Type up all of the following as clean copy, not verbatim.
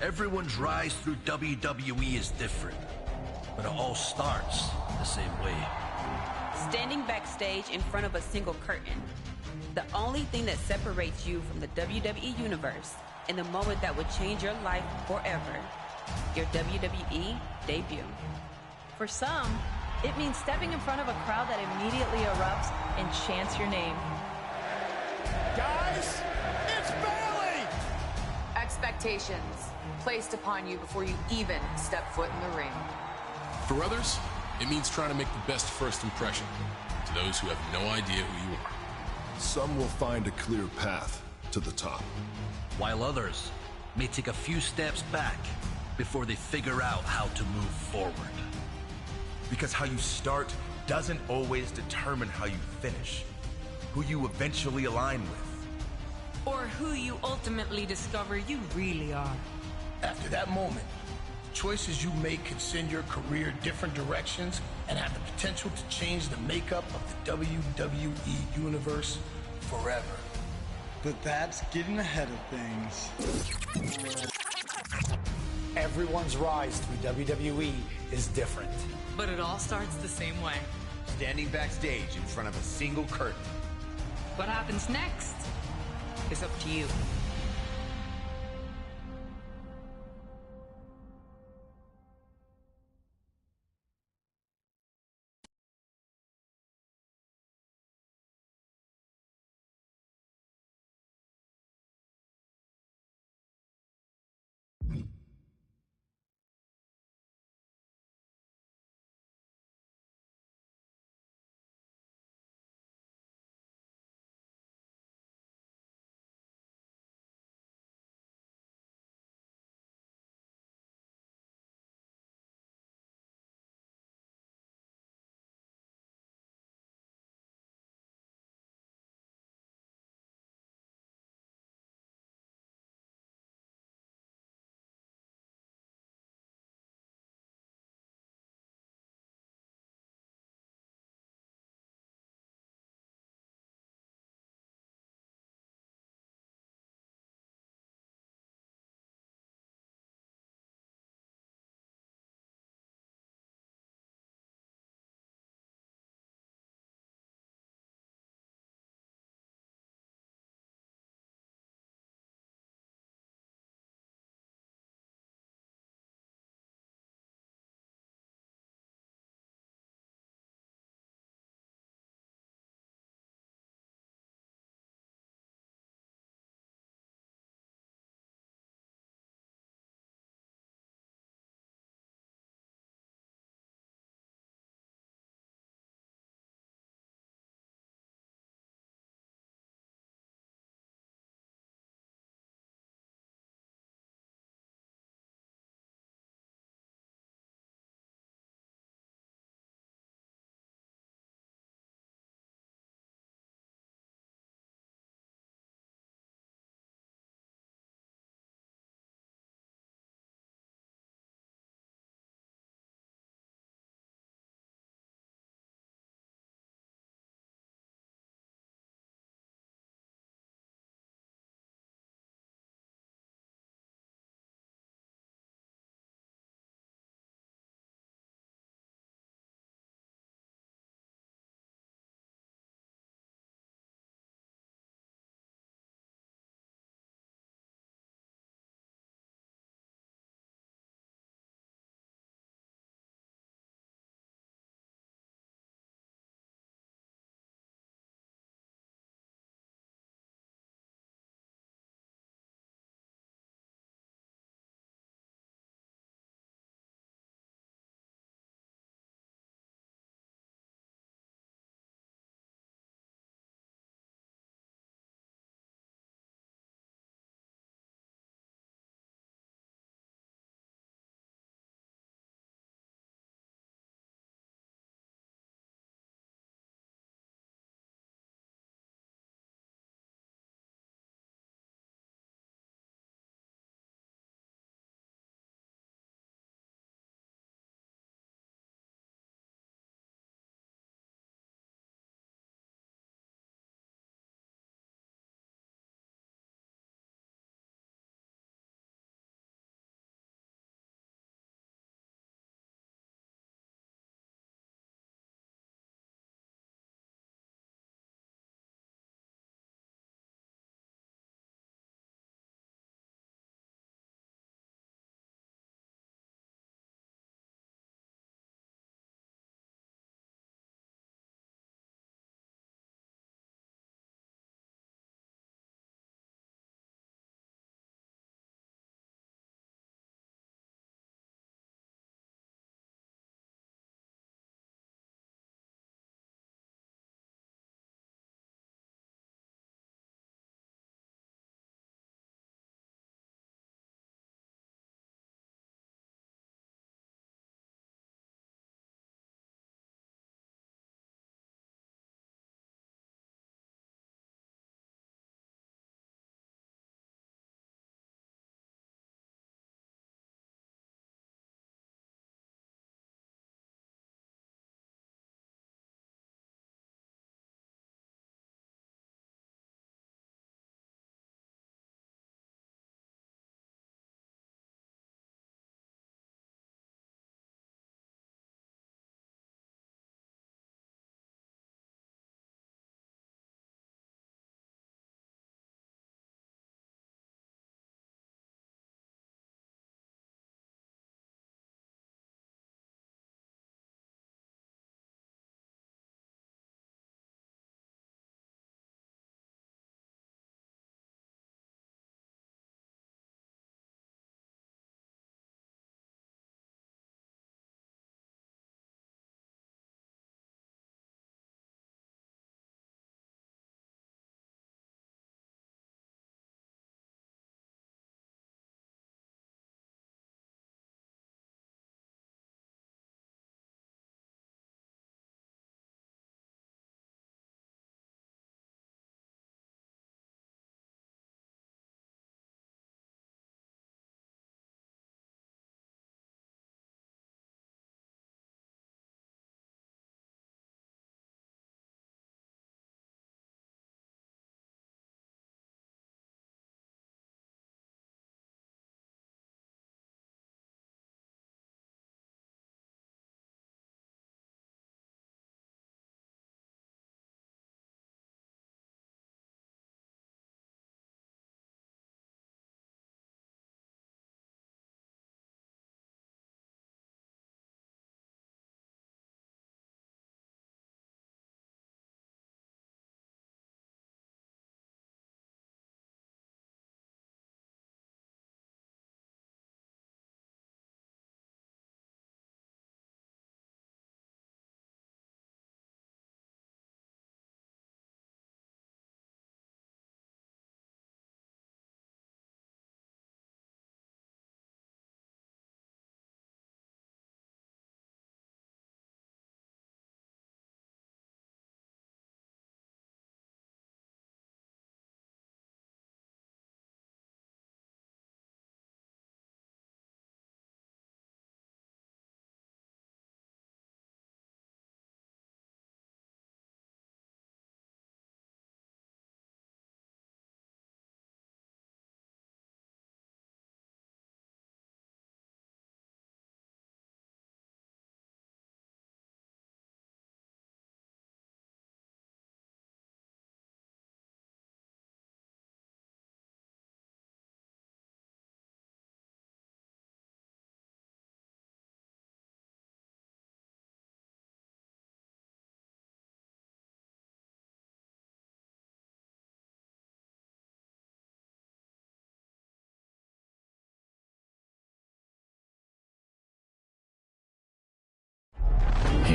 Everyone's rise through WWE is different, but it all starts the same way. Standing backstage in front of a single curtain. The only thing that separates you from the WWE Universe and the moment that would change your life forever. Your WWE debut. For some, it means stepping in front of a crowd that immediately erupts and chants your name. Guys, it's Bailey! Expectations placed upon you before you even step foot in the ring. For others, it means trying to make the best first impression to those who have no idea who you are. Some will find a clear path to the top, while others may take a few steps back before they figure out how to move forward. Because how you start doesn't always determine how you finish, who you eventually align with. Or who you ultimately discover you really are. After that moment, choices you make could send your career different directions and have the potential to change the makeup of the WWE Universe forever. But that's getting ahead of things. Everyone's rise through WWE is different. But it all starts the same way. Standing backstage in front of a single curtain. What happens next is up to you.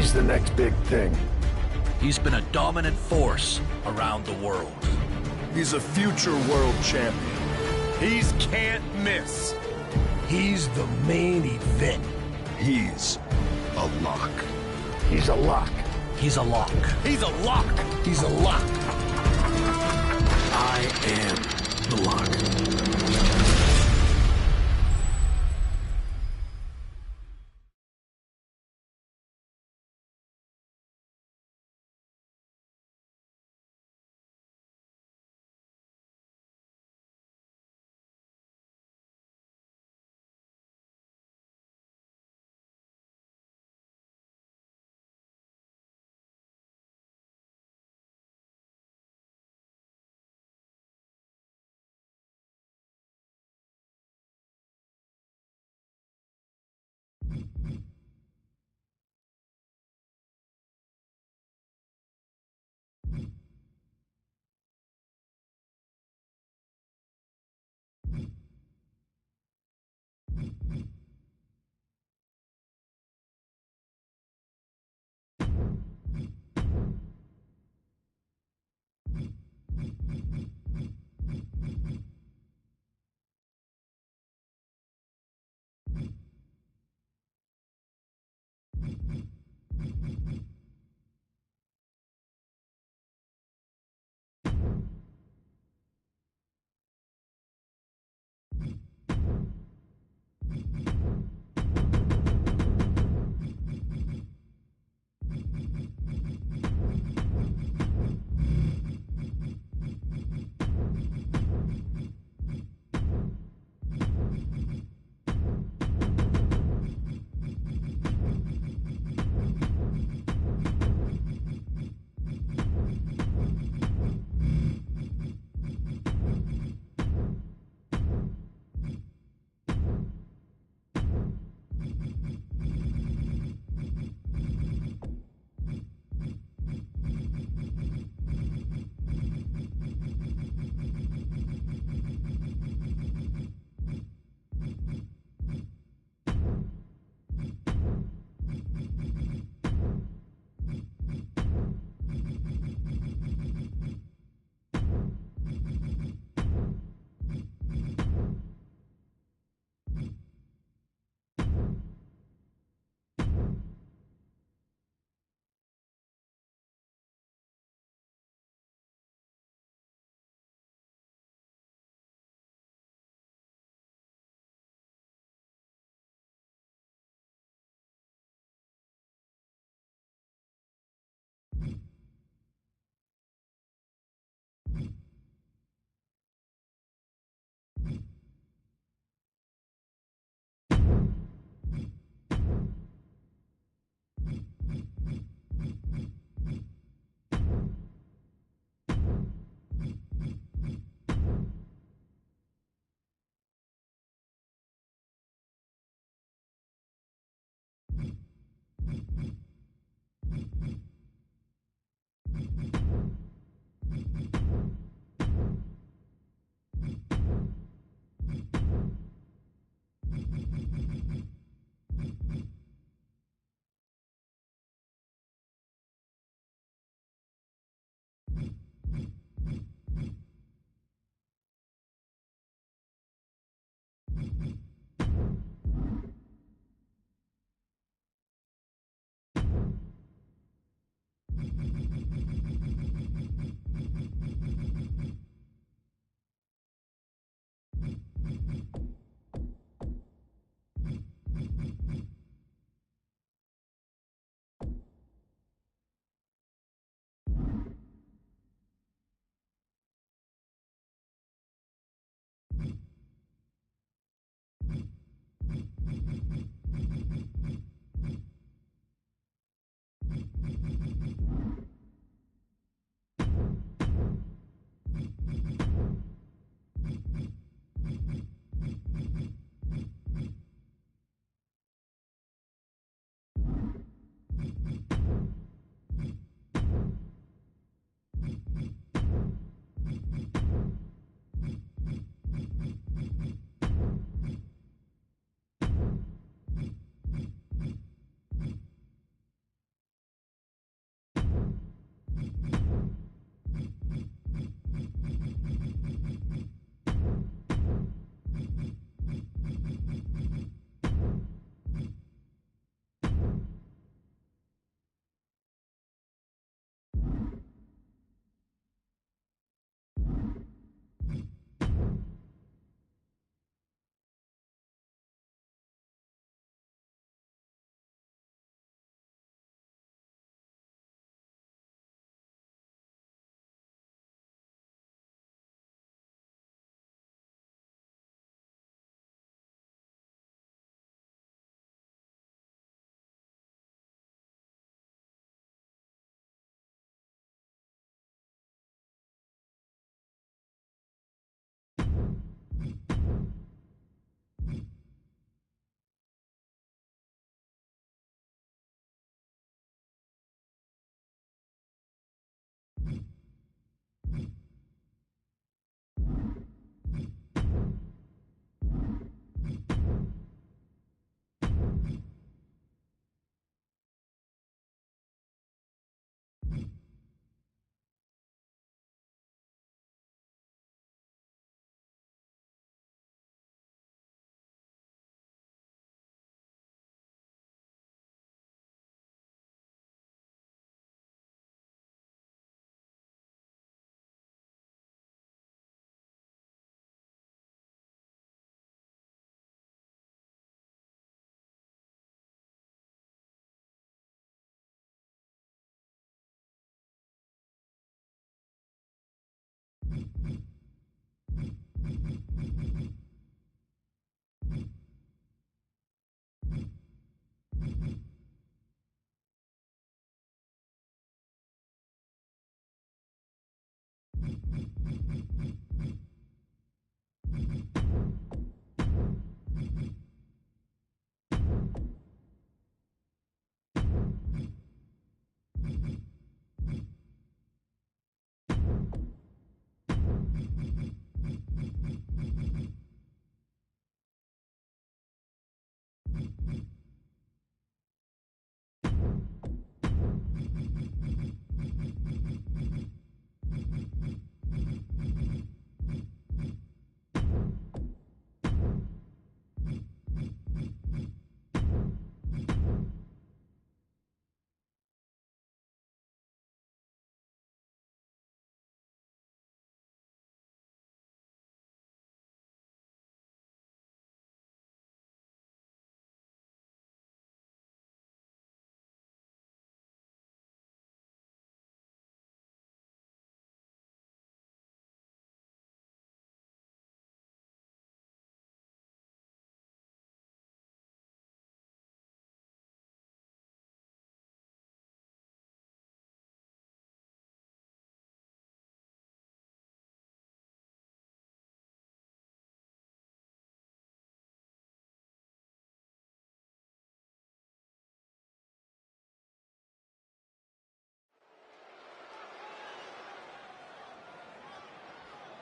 He's the next big thing. He's been a dominant force around the world. He's a future world champion. He's can't miss. He's the main event. He's a lock. He's a lock. He's a lock. He's a lock. He's a lock. I am the lock.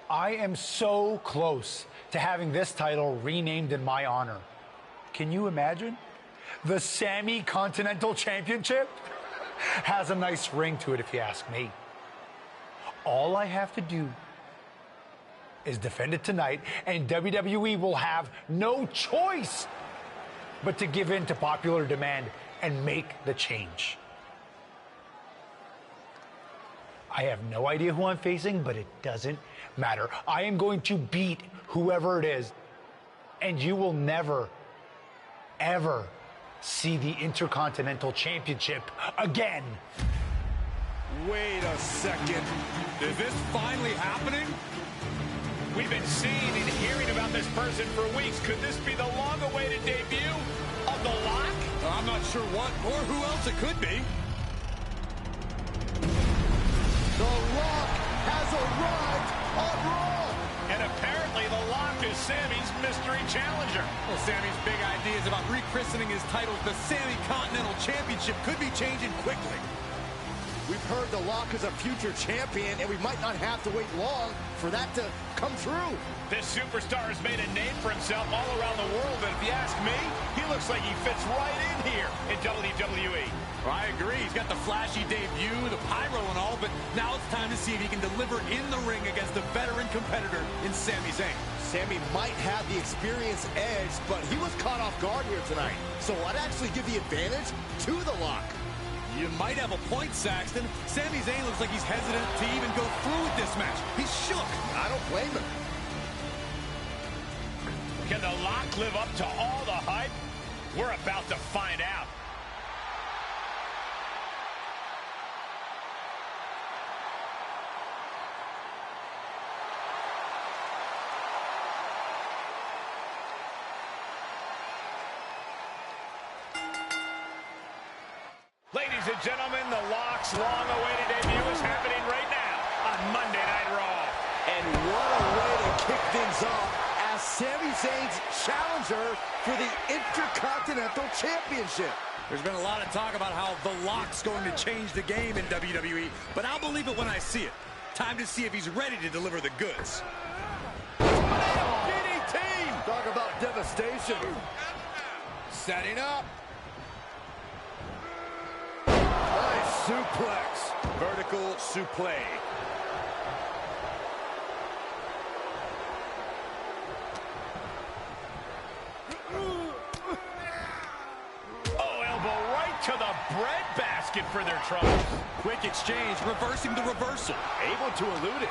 I am so close to having this title renamed in my honor. Can you imagine? The Sami Continental Championship has a nice ring to it, if you ask me. All I have to do is defend it tonight, and WWE will have no choice but to give in to popular demand and make the change. I have no idea who I'm facing, but it doesn't matter. I am going to beat whoever it is, and you will never, ever see the Intercontinental Championship again. Wait a second. Is this finally happening? We've been seeing and hearing about this person for weeks. Could this be the long-awaited debut of The Lock? I'm not sure what or who else it could be. The Lock has arrived on Raw. And apparently The Lock is Sami's mystery challenger. Well, Sami's big ideas about rechristening his titles the Sami Continental Championship could be changing quickly. We've heard The Lock is a future champion, and we might not have to wait long for that to come true. This superstar has made a name for himself all around the world, but if you ask me, he looks like he fits right in here in WWE. Well, I agree. He's got the flashy debut, the pyro and all, but now it's time to see if he can deliver in the ring against a veteran competitor in Sami Zayn. Sami might have the experience edge, but he was caught off guard here tonight. So I'd actually give the advantage to The Lock. You might have a point, Saxton. Sami Zayn looks like he's hesitant to even go through with this match. He's shook. I don't blame him. Can The Lock live up to all the hype? We're about to find out. Ladies and gentlemen, The Lock's long-awaited debut is happening right now on Monday Night Raw. And what a way to kick things off as Sami Zayn's challenger for the Intercontinental Championship. There's been a lot of talk about how The Lock's going to change the game in WWE, but I'll believe it when I see it. Time to see if he's ready to deliver the goods. DDT! Talk about devastation. Setting up. Nice suplex. Vertical suplex. Oh, elbow right to the breadbasket for their troubles. Quick exchange, reversing the reversal. Able to elude it.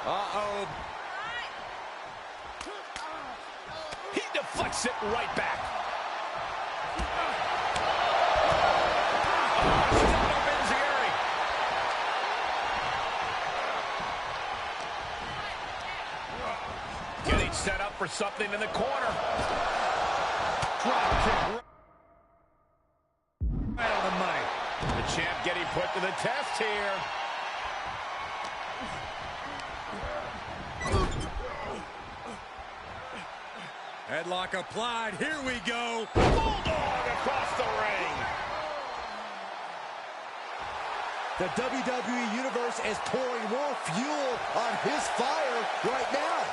Uh-oh. He deflects it right back. Getting set up for something in the corner. Drop kick right on the money. The champ getting put to the test here. Headlock applied. Here we go. Bulldog across the ring. The WWE Universe is pouring more fuel on his fire right now.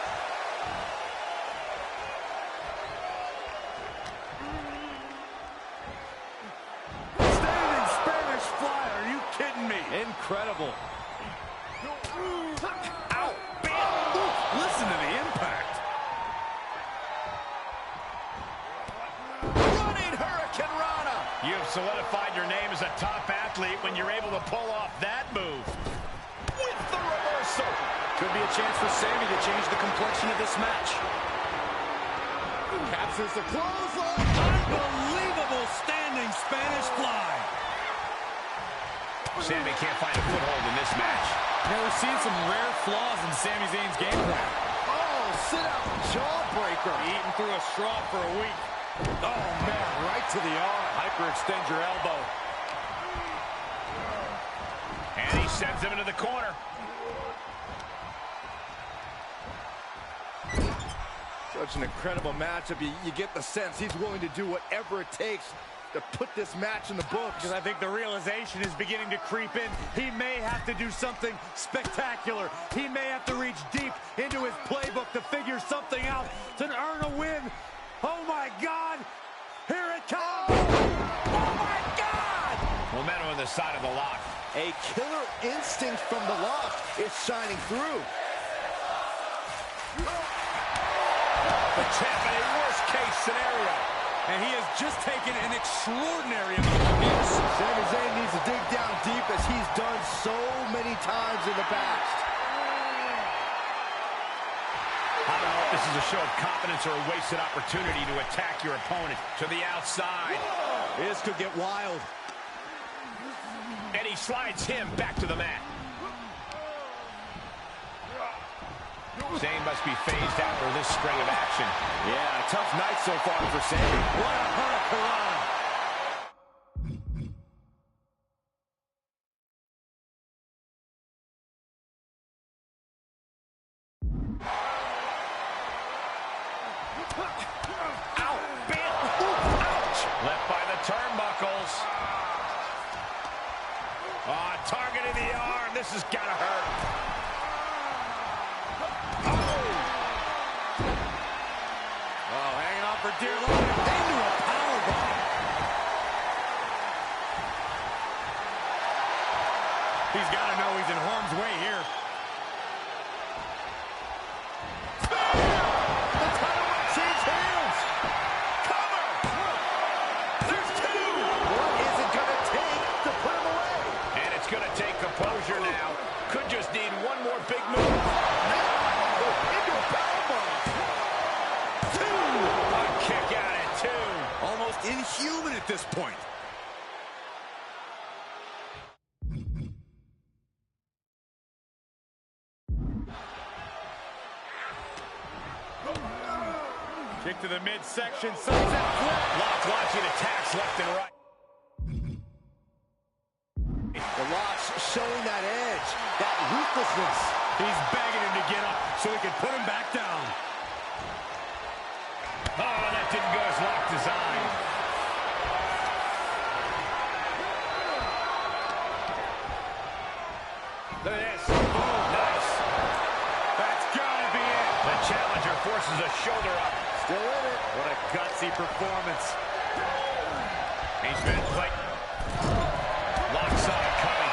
Standing Spanish fly. Are you kidding me? Incredible. Ow. Ooh, listen to the impact. Running Hurricane Rana. You have solidified your name as a top athlete when you're able to pull off that move. With the reversal. Could be a chance for Sami to change the complexion of this match. Captures the clothesline. Unbelievable standing Spanish fly. Sami can't find a foothold in this match. We've seen some rare flaws in Sami Zayn's game plan. Oh, sit-out jawbreaker. Eating through a straw for a week. Oh, man, right to the arm. Hyperextend your elbow. And he sends him into the corner. Such an incredible matchup. You get the sense he's willing to do whatever it takes to put this match in the books. Because I think the realization is beginning to creep in. He may have to do something spectacular. He may have to reach deep into his playbook to figure something out to earn a win. Oh my God! Here it comes! Oh my God! Momentum on the side of the lock. A killer instinct from the lock is shining through. The champ in a worst-case scenario. And he has just taken an extraordinary amount of hits. Sami Zayn needs to dig down deep as he's done so many times in the past. I don't know if this is a show of confidence or a wasted opportunity to attack your opponent to the outside. This could get wild. And he slides him back to the mat. Zayn must be phased after this string of action. Yeah, a tough night so far for Sami. What a hurricanrana. Ow, bit. Ouch. Left by the turnbuckles. Target in the arm. This has got to hurt. For dear life, into a powerbomb. He's got to know he's in harm's way here. The title might change hands. Cover. There's two. What is it going to take to put him away? And it's going to take composure now. Could just need one more big move. Into a powerbomb. Kick out at two. Almost inhuman at this point. Kick to the midsection. Sunset flip. Lock launching attacks left and right. The Lock's showing that edge, that ruthlessness. He's begging him to get up so he can put him back down. Oh, that didn't go as Lock designed. Look at this. Oh, nice. That's gotta be it. The challenger forces a shoulder up. Still in it. What a gutsy performance. He's been played. Lock saw it coming.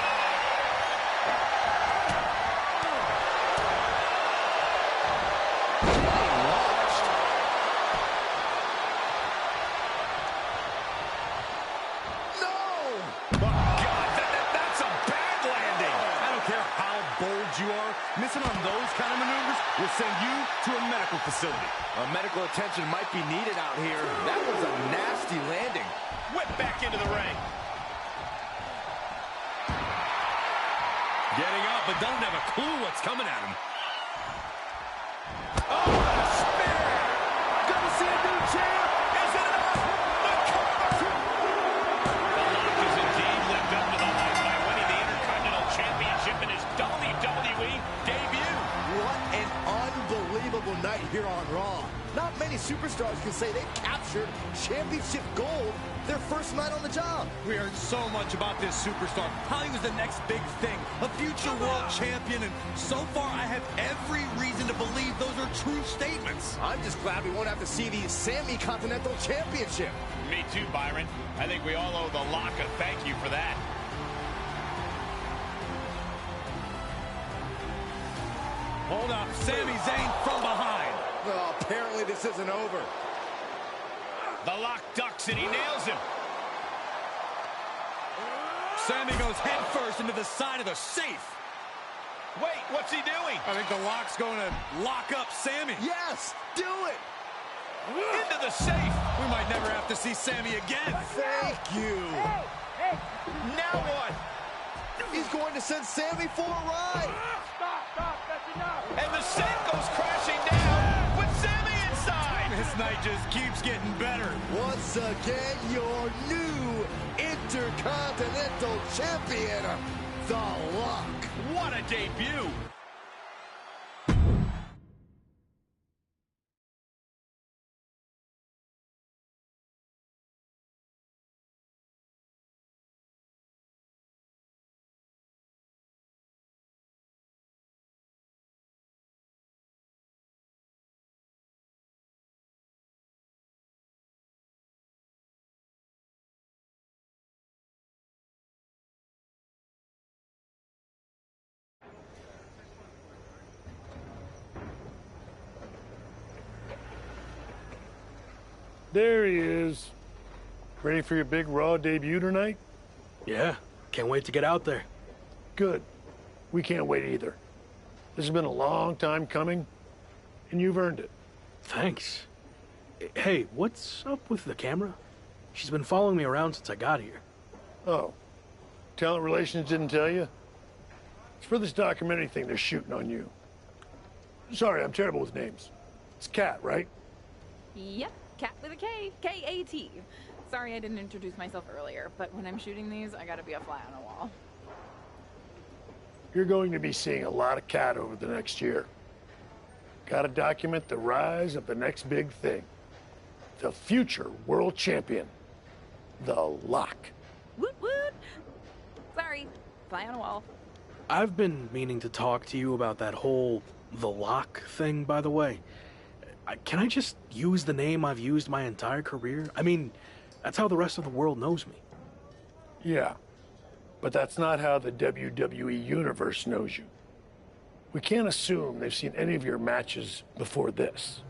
You are missing on those kind of maneuvers will send you to a medical facility. Medical attention might be needed out here. That was a nasty landing. Whip back into the ring. Getting up, but doesn't have a clue what's coming at him. Oh, the spear! Gonna see a new champ! Is it enough? The cover! The Lock is indeed lived up to the hype by winning the Intercontinental Championship in his WWE debut. What an unbelievable night here on Raw. Not many superstars can say they captured championship gold their first night on the job. We heard so much about this superstar, how he was the next big thing, a future world champion, and so far I have every reason to believe those are true statements. I'm just glad we won't have to see the Sami Continental Championship. Me too, Byron. I think we all owe the Lock a thank you for that. Hold up, Sami Zayn from behind. Well, apparently this isn't over. The Lock ducks and he nails him. Sami goes head first into the side of the safe. Wait, what's he doing? I think the Lock's going to lock up Sami. Yes, do it. Into the safe. We might never have to see Sami again. Thank you. Hey. Now what? He's going to send Sami for a ride. Stop, that's enough. And the safe goes crashing down with Sami inside. This night just keeps getting better. Once again, your new Intercontinental Champion, The Lock. What a debut. There he is. Ready for your big Raw debut tonight? Yeah, can't wait to get out there. Good. We can't wait either. This has been a long time coming, and you've earned it. Thanks. Hey, what's up with the camera? She's been following me around since I got here. Oh. Talent Relations didn't tell you? It's for this documentary thing they're shooting on you. Sorry, I'm terrible with names. It's Kat, right? Yep, Kat with a K. K-A-T. Sorry I didn't introduce myself earlier, but when I'm shooting these, I gotta be a fly on a wall. You're going to be seeing a lot of Kat over the next year. Gotta document the rise of the next big thing. The future world champion. The Lock. Woot woot! Sorry, fly on a wall. I've been meaning to talk to you about that whole The Lock thing, by the way. Can I just use the name I've used my entire career? I mean, that's how the rest of the world knows me. Yeah, but that's not how the WWE Universe knows you. We can't assume they've seen any of your matches before this.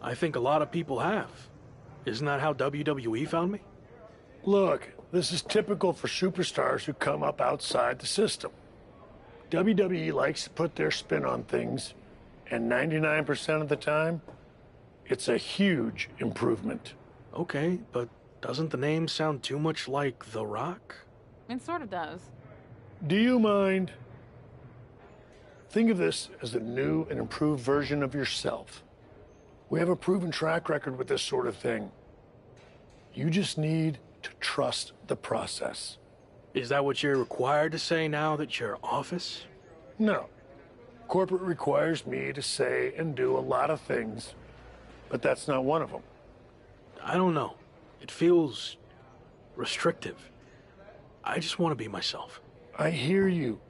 I think a lot of people have. Isn't that how WWE found me? Look, this is typical for superstars who come up outside the system. WWE likes to put their spin on things, and 99% of the time, it's a huge improvement. Okay, but doesn't the name sound too much like The Rock? It sort of does. Do you mind? Think of this as a new and improved version of yourself. We have a proven track record with this sort of thing. You just need to trust the process. Is that what you're required to say now that you're office? No. Corporate requires me to say and do a lot of things, but that's not one of them. I don't know. It feels restrictive. I just want to be myself. I hear you,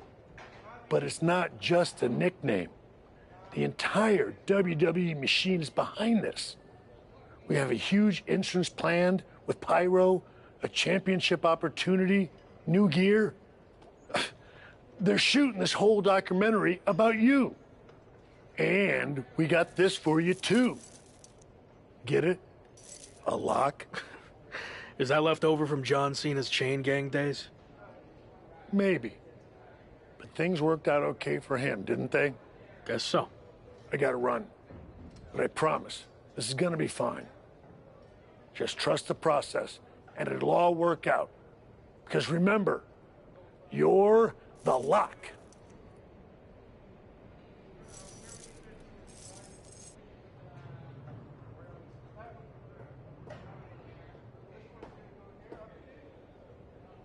but it's not just a nickname. The entire WWE machine is behind this. We have a huge entrance planned with pyro, a championship opportunity, new gear. They're shooting this whole documentary about you. And we got this for you too. Get it? A lock? Is that left over from John Cena's chain gang days? Maybe. But things worked out okay for him, didn't they? Guess so. I gotta run. But I promise, this is gonna be fine. Just trust the process, and it'll all work out. Because remember, you're the Lock.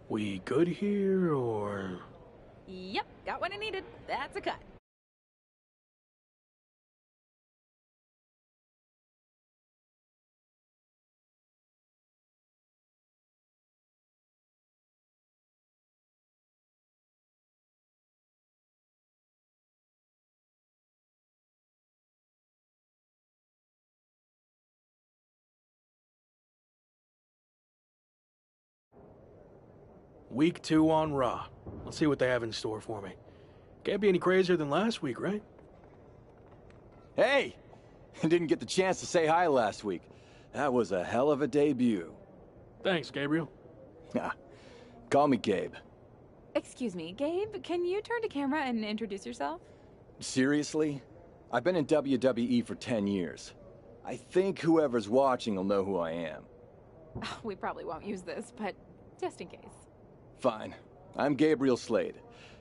We good here, or...? Yep, got what I needed. That's a cut. Week 2 on Raw. Let's see what they have in store for me. Can't be any crazier than last week, right? Hey! Didn't get the chance to say hi last week. That was a hell of a debut. Thanks, Gabriel. Call me Gabe. Excuse me, Gabe, can you turn to camera and introduce yourself? Seriously? I've been in WWE for 10 years. I think whoever's watching will know who I am. We probably won't use this, but just in case. Fine. I'm Gabriel Slade.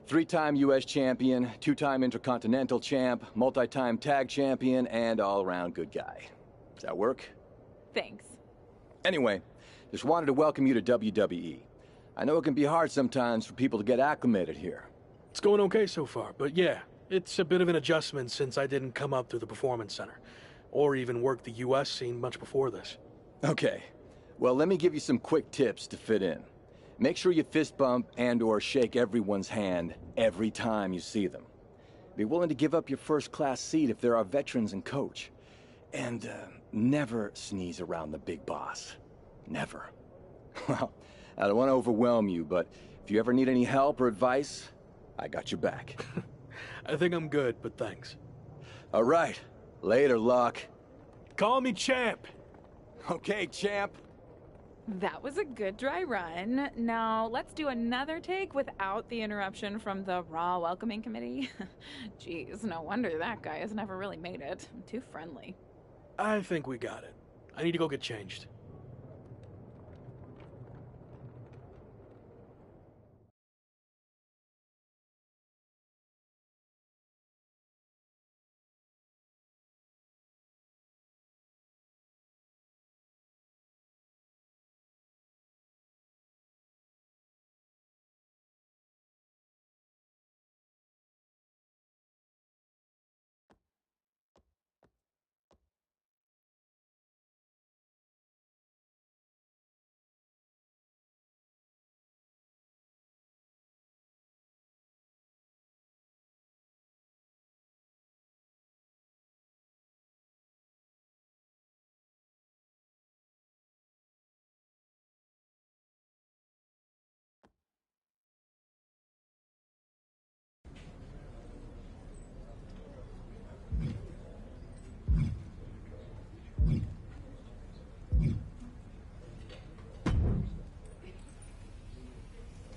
3-time U.S. champion, 2-time Intercontinental champ, multi-time tag champion, and all-around good guy. Does that work? Thanks. Anyway, just wanted to welcome you to WWE. I know it can be hard sometimes for people to get acclimated here. It's going okay so far, but yeah, it's a bit of an adjustment since I didn't come up through the Performance Center, or even work the U.S. scene much before this. Okay. Well, let me give you some quick tips to fit in. Make sure you fist bump and/or shake everyone's hand every time you see them. Be willing to give up your first-class seat if there are veterans and coach. And never sneeze around the big boss. Never. Well, I don't want to overwhelm you, but if you ever need any help or advice, I got your back. I think I'm good, but thanks. All right. Later, Locke. Call me champ. Okay, champ. That was a good dry run. Now, let's do another take without the interruption from the Raw welcoming committee. Jeez, no wonder that guy has never really made it. Too friendly. I think we got it. I need to go get changed.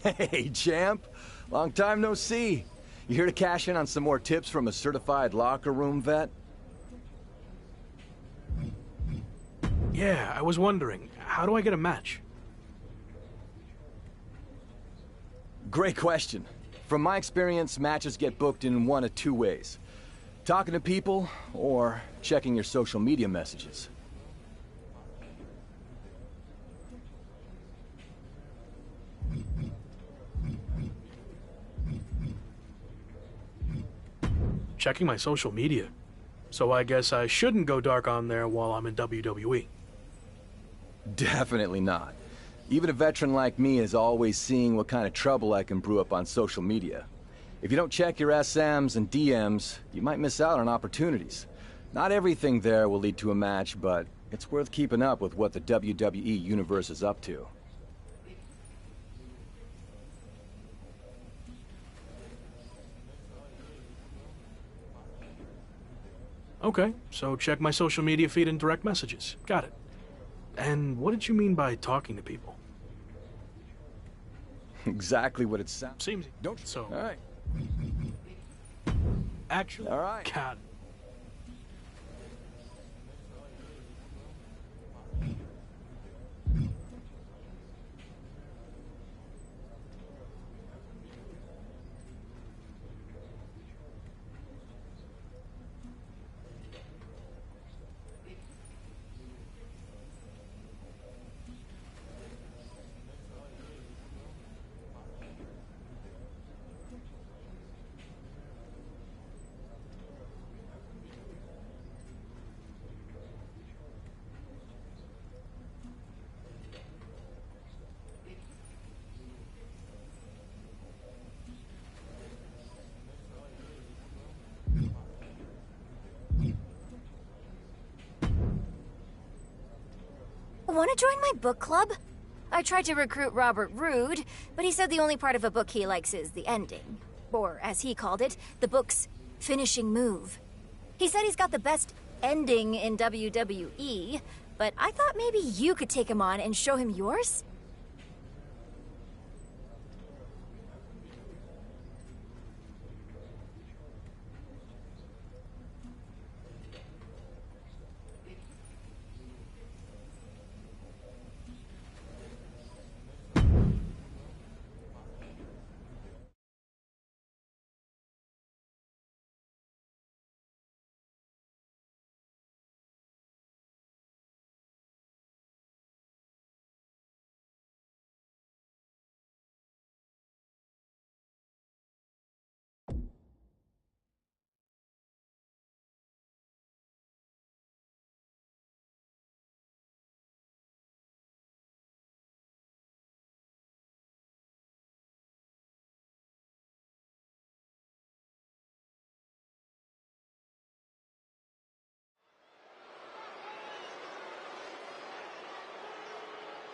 Hey, champ. Long time no see. You here to cash in on some more tips from a certified locker room vet? Yeah, I was wondering, how do I get a match? Great question. From my experience, matches get booked in one of two ways. Talking to people, or checking your social media messages. Checking my social media. So I guess I shouldn't go dark on there while I'm in WWE. Definitely not. Even a veteran like me is always seeing what kind of trouble I can brew up on social media. If you don't check your SMs and DMs, you might miss out on opportunities. Not everything there will lead to a match, but it's worth keeping up with what the WWE Universe is up to. Okay, so check my social media feed and direct messages. Got it. And what did you mean by talking to people? Exactly what it sounds. Seems. Don't. So. All right. Actually. All right. God. Want to join my book club? I tried to recruit Robert Roode, but he said the only part of a book he likes is the ending. Or, as he called it, the book's finishing move. He said he's got the best ending in WWE, but I thought maybe you could take him on and show him yours?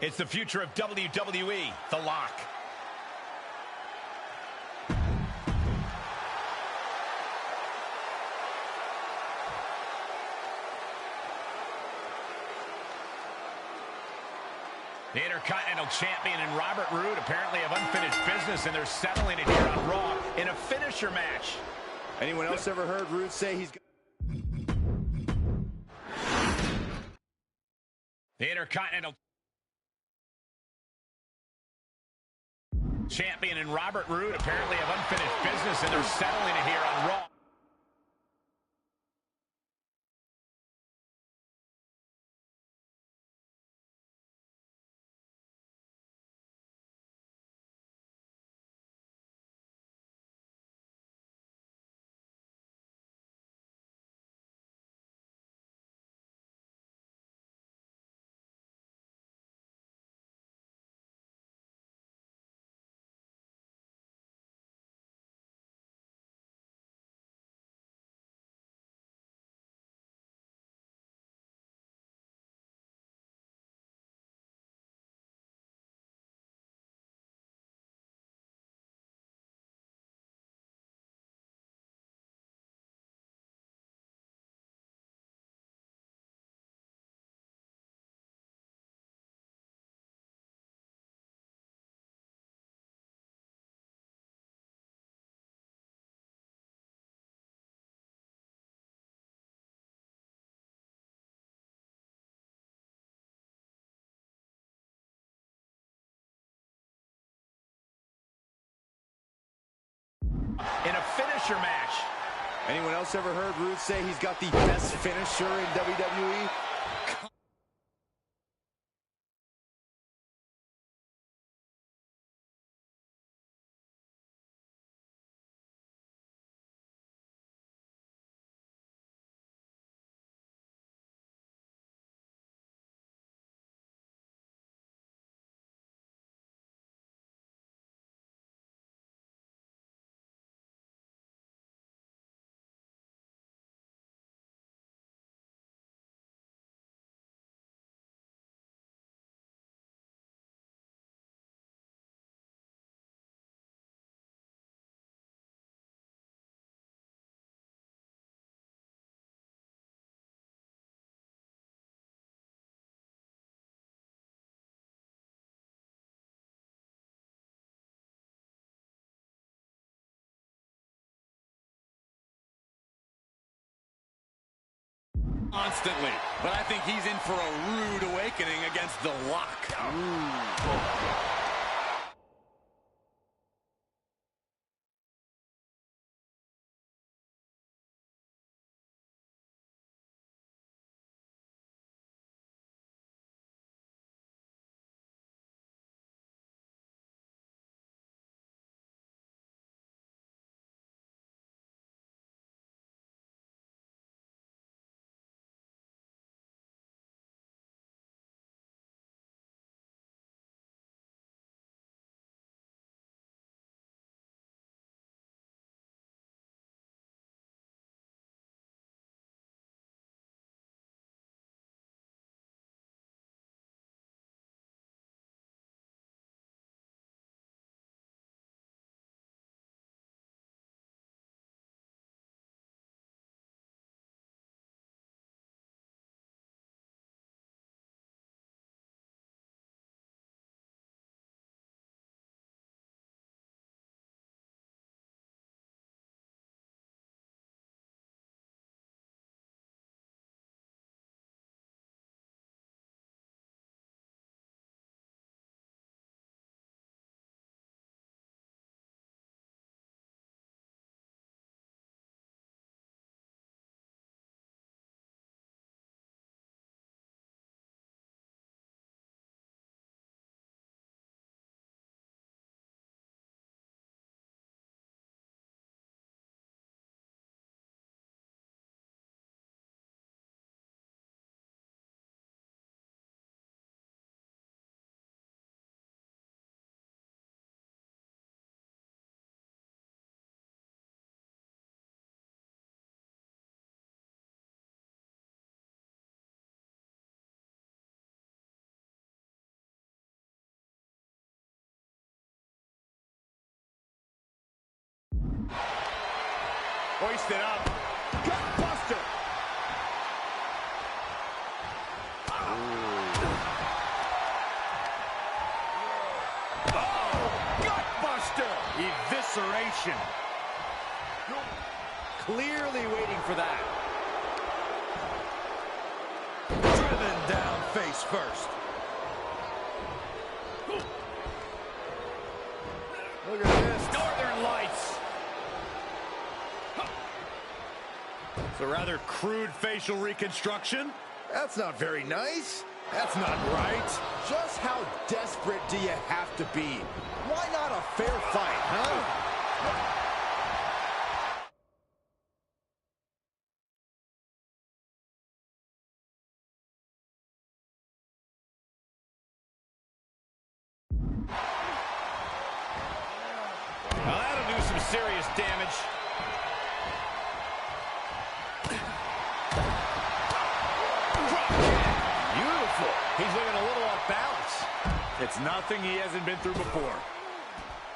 It's the future of WWE, The Lock. Intercontinental Champion and Robert Roode apparently have unfinished business, and they're settling it here on Raw in a finisher match. Anyone else ever heard Roode say he's... The Intercontinental Champion and Robert Roode apparently have unfinished business, and they're settling it here on Raw. In a finisher match. Anyone else ever heard Roode say he's got the best finisher in WWE? Constantly, but I think he's in for a rude awakening against the Lock. Hoisted up. Gut buster. buster. Evisceration. Clearly waiting for that. Driven down face first. Look at this. Northern Lights. It's a rather crude facial reconstruction. That's not very nice. That's not right. Just how desperate do you have to be? Why not a fair fight, huh? Well, that'll do some serious damage. Beautiful. He's looking a little off balance. It's nothing he hasn't been through before.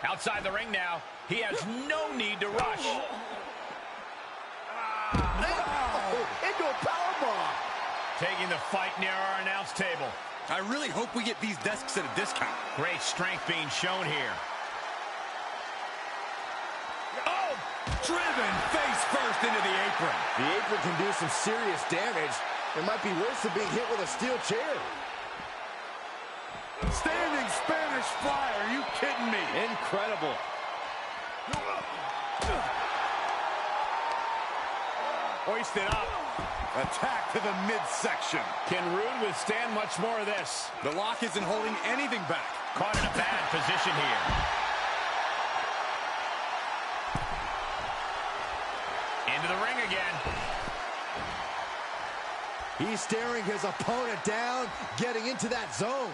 Outside the ring now. He has no need to rush. Into a powerbomb. Taking the fight near our announce table. I really hope we get these desks at a discount. Great strength being shown here. Oh! Driven face first into the apron. The apron can do some serious damage. It might be worse than being hit with a steel chair. Standing Spanish fly. Are you kidding me? Incredible. Hoisted up. Attack to the midsection. Can Rude withstand much more of this? The lock isn't holding anything back. Caught in a bad position here. Into the ring again. He's staring his opponent down, getting into that zone.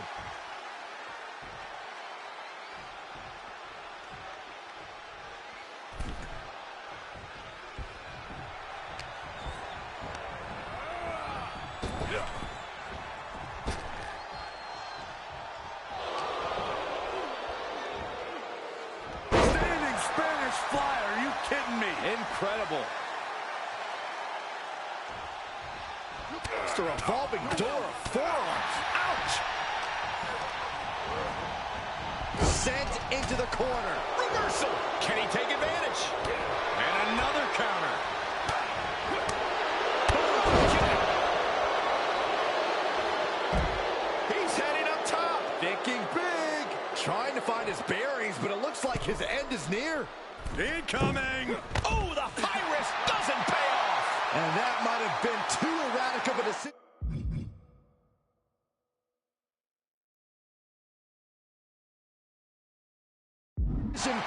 Standing Spanish fly. Are you kidding me? Incredible. Just a revolving door of forearms. Ouch! Sent into the corner. Reversal. Can he take advantage? And another counter. He's heading up top. Thinking big. Trying to find his bearings, but it looks like his end is near. Incoming. Oh, the high risk doesn't pay off. And that might have been too erratic of a decision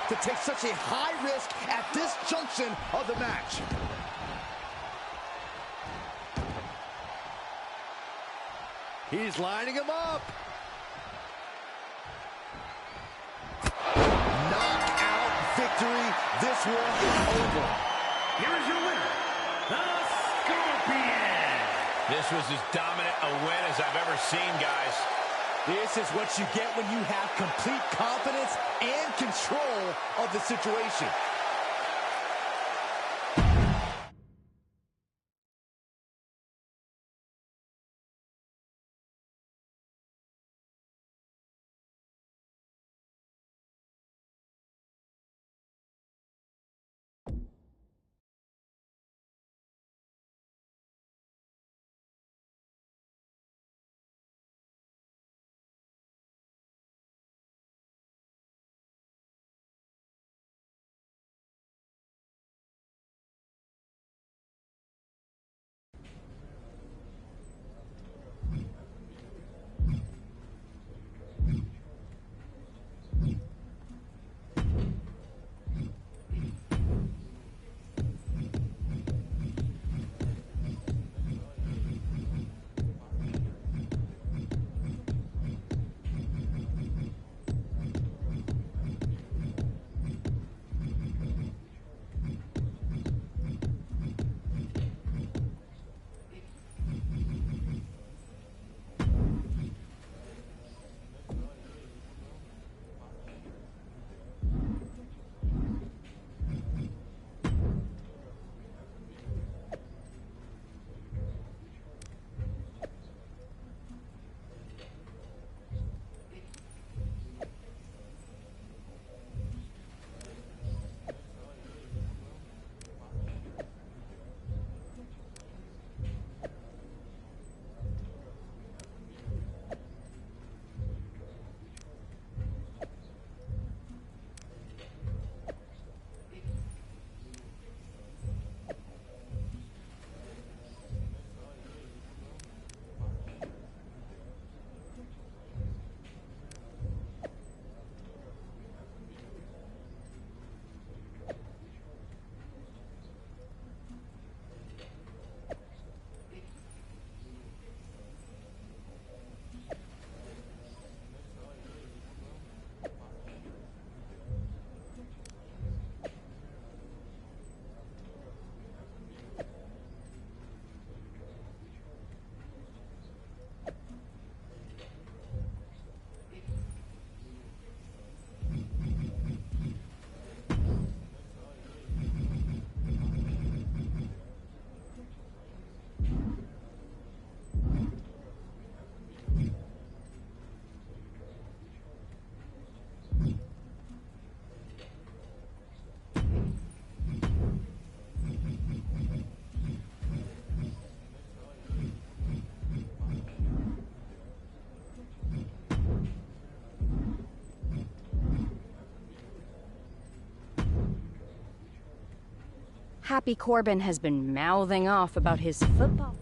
to take such a high risk at this junction of the match. He's lining him up. Knockout victory. This one is over. Here is your winner, the Scorpion. This was as dominant a win as I've ever seen, guys. This is what you get when you have complete confidence and control of the situation. Happy Corbin has been mouthing off about his football.